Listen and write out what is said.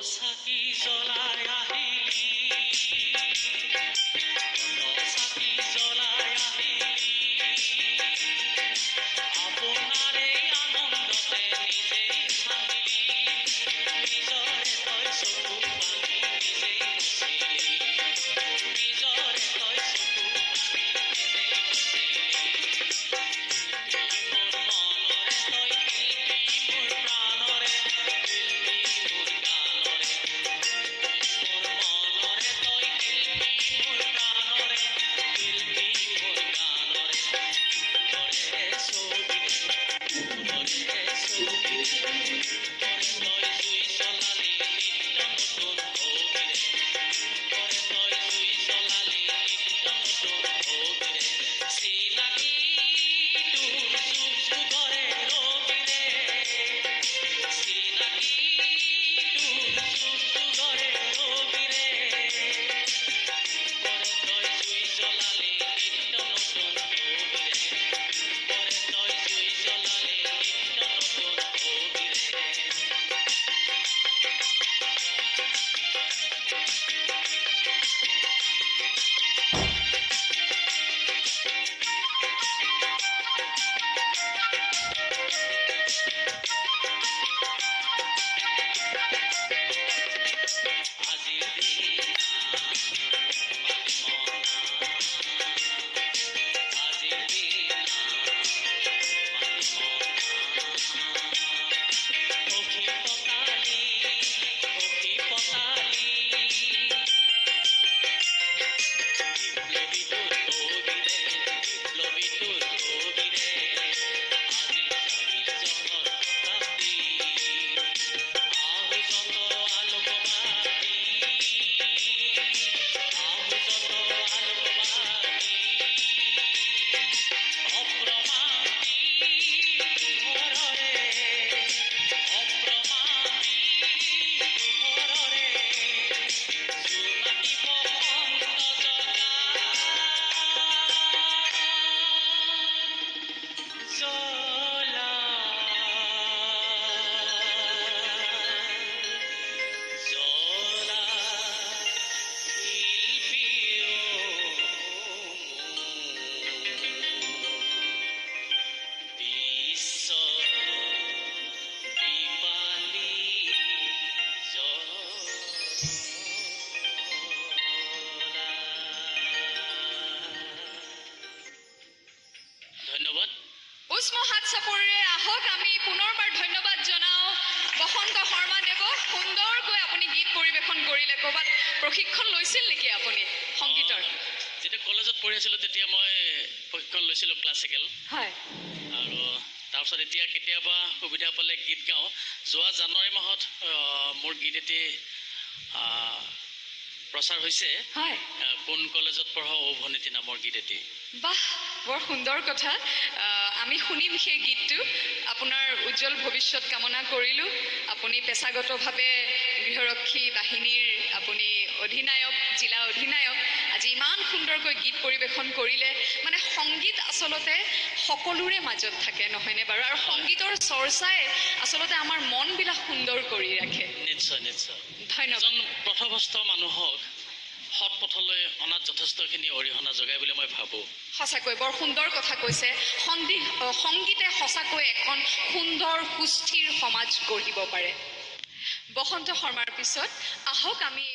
চাকি জ্বলাই আহিলি চাকি জ্বলাই আহিলি আপোনাৰে আনন্দতে নিজেই ভাঙিলি নিজৰে তই চকু পানী নিজেই মুচিলি নিজৰে তই চকু পানী নিজেই মুচিলি মোৰ মনৰে তই শিল্পী মোৰ প্ৰাণৰে শিল্পী মোৰ গানৰে মোৰ মনৰে তই শিল্পী মোৰ প্ৰাণৰে শিল্পী মোৰ গানৰে তোৰে ছবিৰে তোৰে ছবিৰে তই জুই জ্বলালি নিত্য নতুন ভোগেৰে তই জুই জ্বলালি নিত্য নতুন ভোগেৰে চিনাকি তোৰ যুগ যুগৰে ৰবিৰে চিনাকি তোৰ যুগ যুগৰে ৰবিৰে তই জুই জ্বলালি নিত্য নতুন ভোগেৰে তই জুই জ্বলালি নিত্য নতুন ভোগেৰে আজিৰ দিনা আজিৰ দিনা সখী পতালি বিপ্লৱীটোৰ কবিৰে আজি জাগিল জহৰ শতাব্দী আহু যত আলোকবাদী অপ্ৰমাদী পোহৰৰে জোনাকী বসন্ত জ্বলা জ্বলা শিল্পী বিশ্ব দীপালি ধন্যবাদ উষ্ম হাত চাপৰিৰে আহক আমি পুনৰবাৰ ধন্যবাদ জনাওঁ বসন্ত শৰ্মাদেৱক সুন্দৰকৈ আপুনি গীত পৰিৱেশন কৰিলে ক'ৰবাত প্ৰশিক্ষণ লৈছিল নেকি আপুনি সংগীতৰ যেতিয়া কলেজত পঢ়ি আছিলোঁ তেতিয়া মই প্ৰশিক্ষণ লৈছিলোঁ ক্লাছিকেল হয় আৰু তাৰপিছত এতিয়া কেতিয়াবা সুবিধা পালে গীত গাওঁ যোৱা জানুৱাৰী মাহত মোৰ গীত এটি প্ৰচাৰ হৈছে হয় কোন কলেজত পঢ়া অভনীতি নামৰ গীত এটি বাহ বৰ সুন্দৰ কথা আমি শুনিম সেই গীতটো আপোনাৰ উজ্জ্বল ভৱিষ্যত কামনা কৰিলোঁ আপুনি পেছাগতভাৱে গৃহৰক্ষী বাহিনীৰ আপুনি অধিনায়ক জিলা অধিনায়ক আজি ইমান সুন্দৰকৈ গীত পৰিৱেশন কৰিলে মানে সংগীত আচলতে সকলোৰে মাজত থাকে নহয়নে বাৰু আৰু সংগীতৰ চৰ্চাই আচলতে আমাৰ মনবিলাক সুন্দৰ কৰি ৰাখে নিশ্চয় নিশ্চয় ধন্যবাদ এজন পথভ্ৰষ্ট মানুহক সৎ পথলৈ অনাত যথেষ্টখিনি অৰিহণা যোগায় বুলি মই ভাবোঁ সঁচাকৈ বৰ সুন্দৰ কথা কৈছে সংগীতে সঁচাকৈ এখন সুন্দৰ সুস্থিৰ সমাজ গঢ়িব পাৰে বসন্ত শৰ্মাৰ পিছত আহক আমি